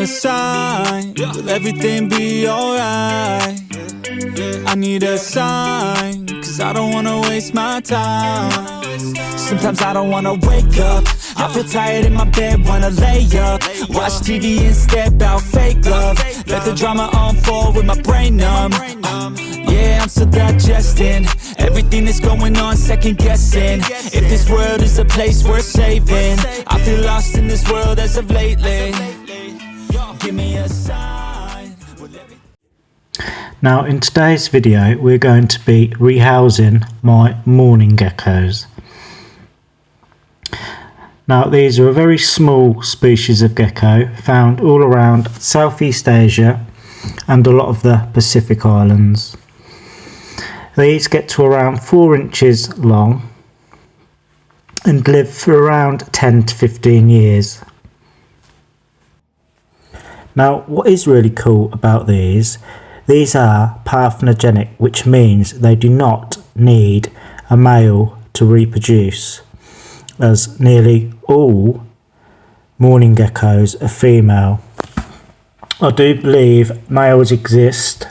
a sign. Will everything be alright? I need a sign, cause I don't wanna waste my time. Sometimes I don't wanna wake up, I feel tired in my bed, wanna lay up, watch TV instead, about fake love. Let the drama unfold with my brain numb. Yeah, I'm still digesting everything that's going on, second guessing if this world is a place worth saving. I feel lost in this world as of lately. Give me a sign. Now in today's video we're going to be rehousing my mourning geckos. Now these are a very small species of gecko found all around Southeast Asia and a lot of the Pacific Islands. These get to around 4 inches long and live for around 10 to 15 years. Now what is really cool about these are parthenogenic, which means they do not need a male to reproduce, as nearly all mourning geckos are female. I do believe males exist,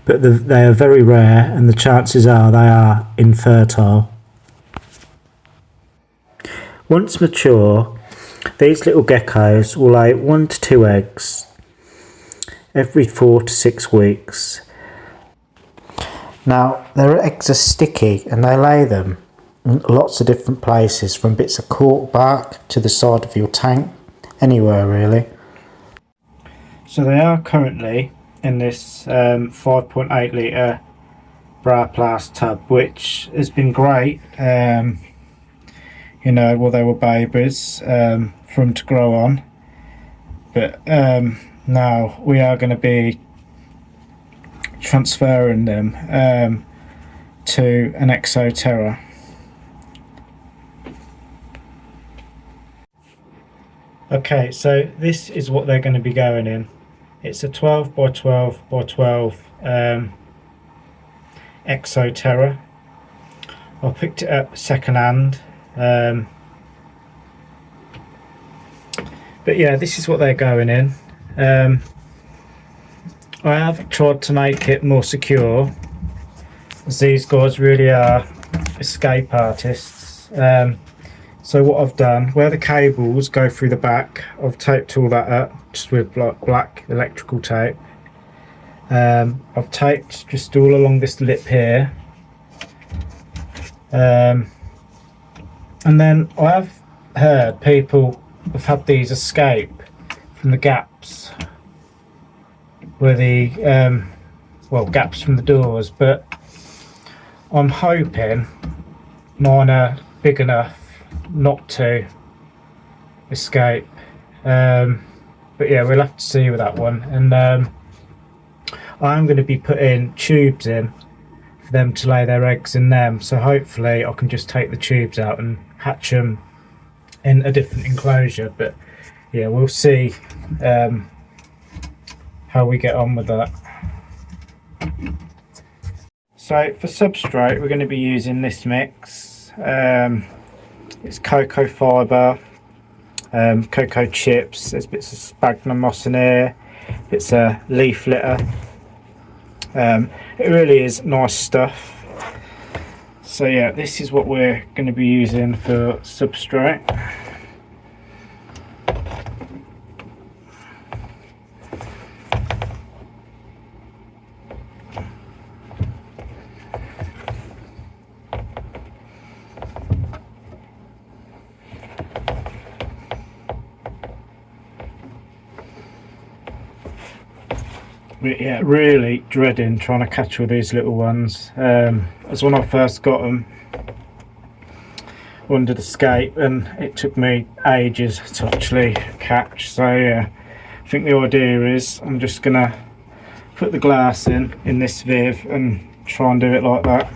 but they are very rare and the chances are they are infertile. Once mature, these little geckos will lay 1 to 2 eggs every 4 to 6 weeks. Now their eggs are sticky and they lay them in lots of different places, from bits of cork bark to the side of your tank, anywhere really. So they are currently in this 5.8 litre Braplast tub, which has been great, you know, while they were babies, for them to grow on. But now we are going to be transferring them to an Exoterra. Okay, so this is what they're going to be going in. It's a 12 by 12 by 12 Exoterra. I picked it up second hand. But yeah, this is what they're going in. I have tried to make it more secure, as these guys really are escape artists. So what I've done, where the cables go through the back, I've taped all that up just with black electrical tape. I've taped just all along this lip here, and then I have heard people have had these escape from the gaps where the gaps from the doors, but I'm hoping mine are big enough not to escape. But yeah, we'll have to see with that one. And I'm going to be putting tubes in for them to lay their eggs in them, so hopefully I can just take the tubes out and hatch them in a different enclosure. But yeah, we'll see how we get on with that. So for substrate we're going to be using this mix. It's cocoa fibre, cocoa chips, there's bits of sphagnum moss in here, bits of leaf litter. It really is nice stuff. So yeah, this is what we're going to be using for substrate. But yeah, really dreading trying to catch all these little ones. As when I first got them, wanted to escape, and it took me ages to actually catch. So yeah, I think the idea is I'm just gonna put the glass in this viv and try and do it like that.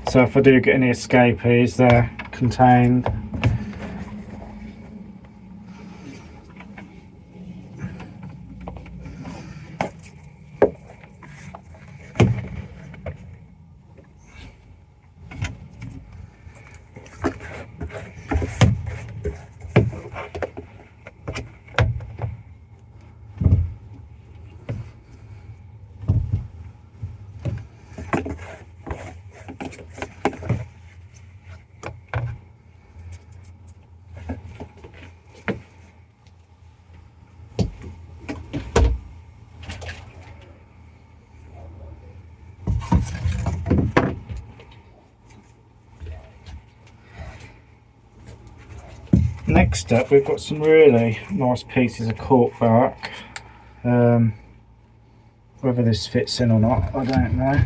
So if I do get any escapees, they're contained. Next up, we've got some really nice pieces of cork bark. Whether this fits in or not, I don't know.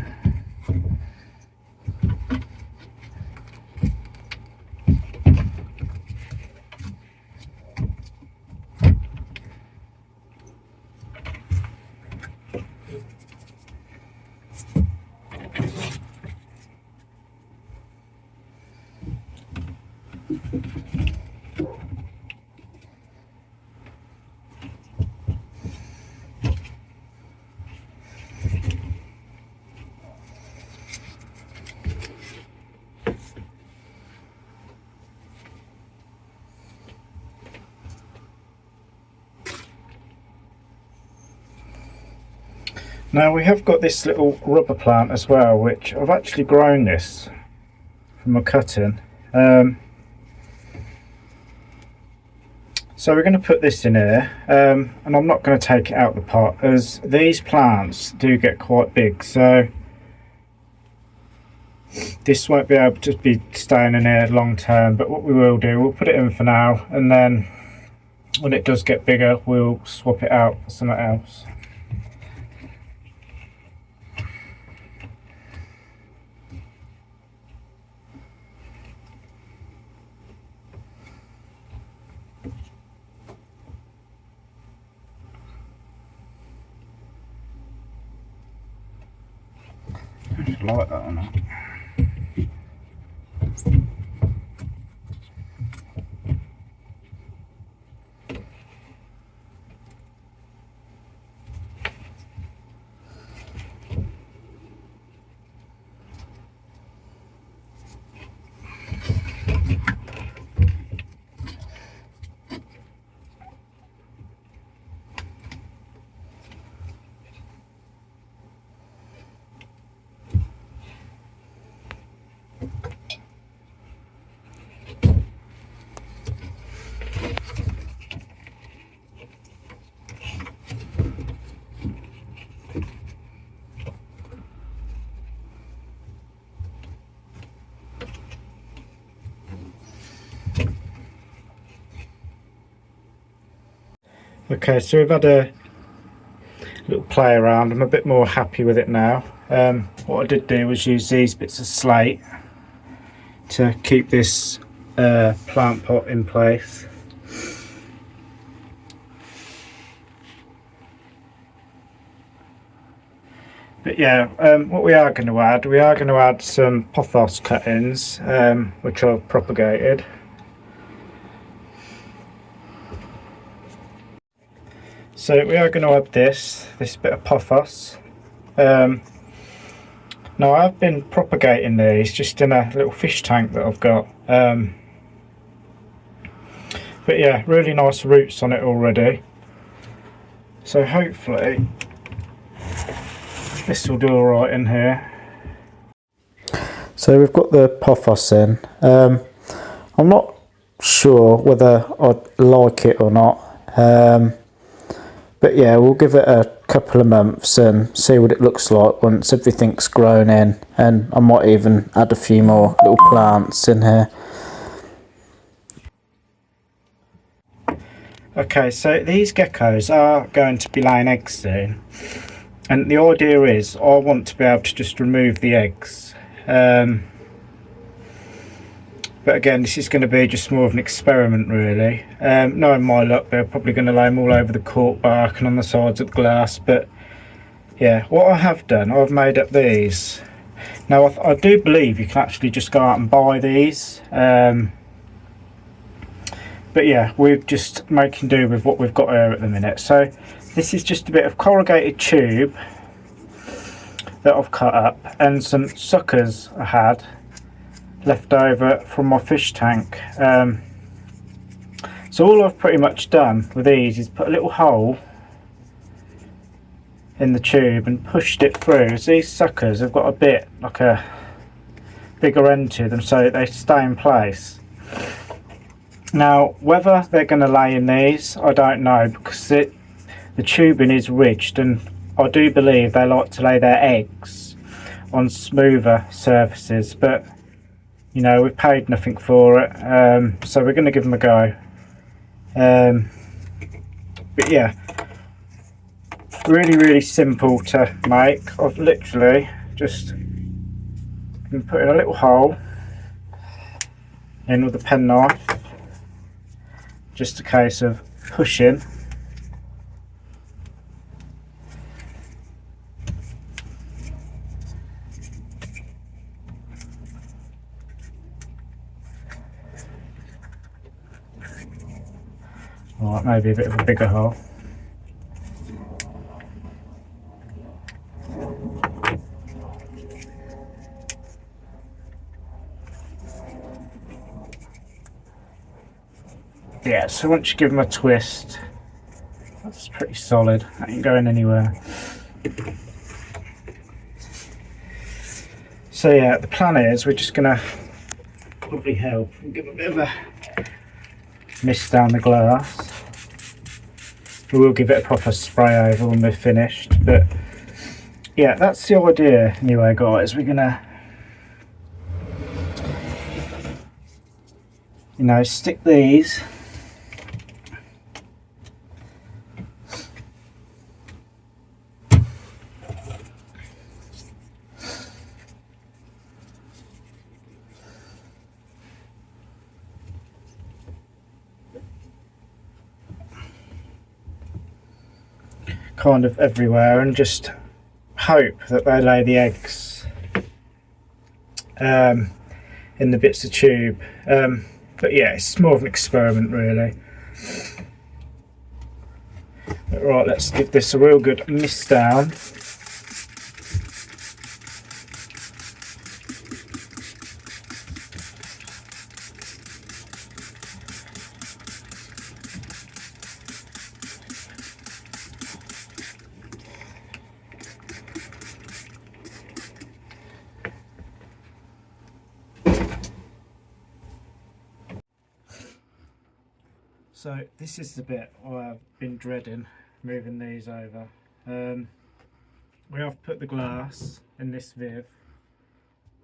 Now we have got this little rubber plant as well, which I've actually grown this from a cutting. So we're going to put this in here, and I'm not going to take it out of the pot as these plants do get quite big, so this won't be able to be staying in here long term. But what we will do, we'll put it in for now, and then when it does get bigger we'll swap it out for something else. I just like that or not. Okay, so we've had a little play around. I'm a bit more happy with it now. What I did do was use these bits of slate to keep this plant pot in place. But yeah, what we are going to add some pothos cuttings, which I've propagated. So we are going to add this bit of pothos. Now I've been propagating these just in a little fish tank that I've got. But yeah, really nice roots on it already. So hopefully this will do alright in here. So we've got the pothos in. I'm not sure whether I'd like it or not. But yeah, we'll give it a couple of months and see what it looks like once everything's grown in, and I might even add a few more little plants in here. Okay, so these geckos are going to be laying eggs soon, and the idea is I want to be able to just remove the eggs. But again, this is going to be just more of an experiment really. Knowing my luck, they're probably going to lay them all over the cork bark and on the sides of the glass. But yeah, what I have done, I've made up these. Now I do believe you can actually just go out and buy these. But yeah, we're just making do with what we've got here at the minute. So this is just a bit of corrugated tube that I've cut up, and some suckers I had left over from my fish tank. So all I've pretty much done with these is put a little hole in the tube and pushed it through. As these suckers have got a bit like a bigger end to them, so they stay in place. Now whether they're going to lay in these, I don't know, because the tubing is ridged, and I do believe they like to lay their eggs on smoother surfaces. But you know, we've paid nothing for it, so we're going to give them a go. But yeah, really simple to make. I've literally just been putting a little hole in with a penknife, just a case of pushing. Or maybe a bit of a bigger hole. Yeah, so once you give them a twist, that's pretty solid. That ain't going anywhere. So yeah, the plan is we're just gonna probably help and give a bit of a mist down the glass. We will give it a proper spray over when we're finished, but yeah, that's the idea anyway, guys. We're gonna, you know, stick these kind of everywhere and just hope that they lay the eggs in the bits of tube. But yeah, it's more of an experiment really. But right, let's give this a real good mist down. So this is the bit I've been dreading, moving these over. We have put the glass in this viv,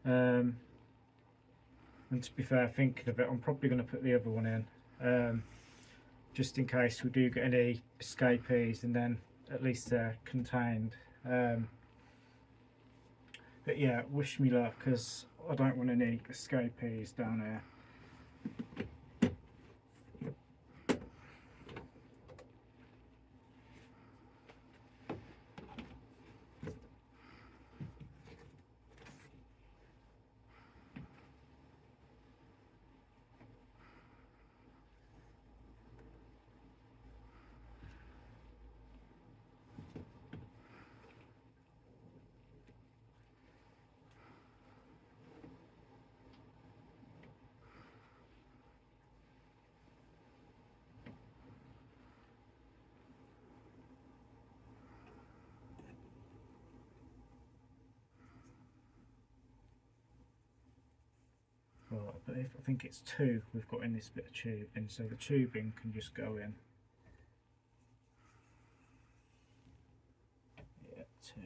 and to be fair, thinking of it, I'm probably going to put the other one in, just in case we do get any escapees, and then at least they're contained. But yeah, wish me luck, because I don't want any escapees down here. Right, but if, I think it's two we've got in this bit of tubing, so the tubing can just go in. Yeah, two.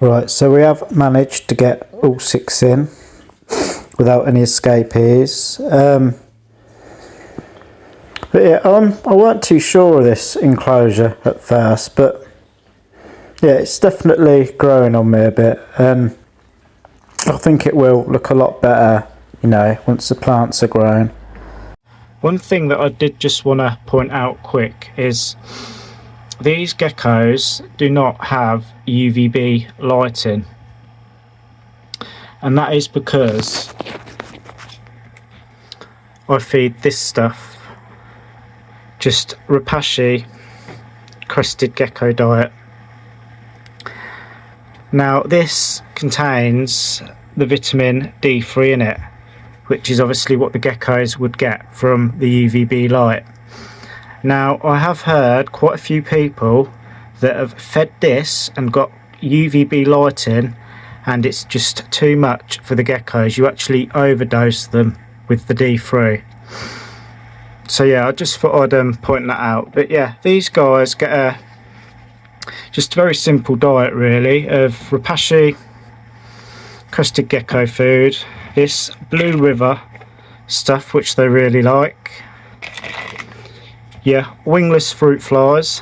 Right, so we have managed to get all 6 in without any escapees. But yeah, I weren't too sure of this enclosure at first, but yeah, it's definitely growing on me a bit, and I think it will look a lot better, you know, once the plants are grown. One thing that I did just want to point out quick is these geckos do not have UVB lighting, and that is because I feed this stuff just Rehousing crested gecko diet. Now this contains the vitamin D3 in it, which is obviously what the geckos would get from the UVB light. Now I have heard quite a few people that have fed this and got UVB lighting and it's just too much for the geckos. You actually overdose them with the D3. So yeah, I just thought I'd point that out. But yeah, these guys get just a very simple diet really of Rehousing crested gecko food, this Blue River stuff which they really like, yeah, wingless fruit flies,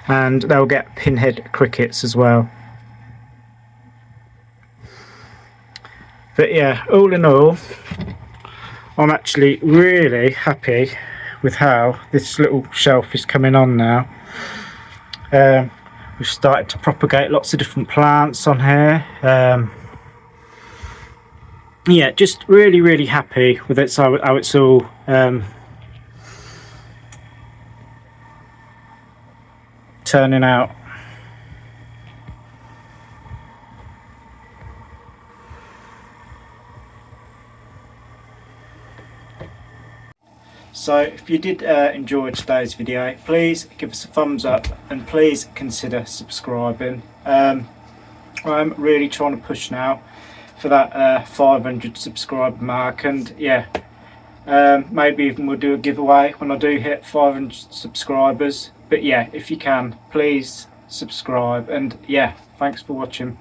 and they'll get pinhead crickets as well. But yeah, all in all, I'm actually really happy with how this little shelf is coming on now. We've started to propagate lots of different plants on here. Yeah, just really happy with it, so how it's all turning out. So if you did enjoy today's video, please give us a thumbs up and please consider subscribing. I'm really trying to push now for that 500 subscriber mark, and yeah, maybe even we'll do a giveaway when I do hit 500 subscribers. But yeah, if you can, please subscribe, and yeah, thanks for watching.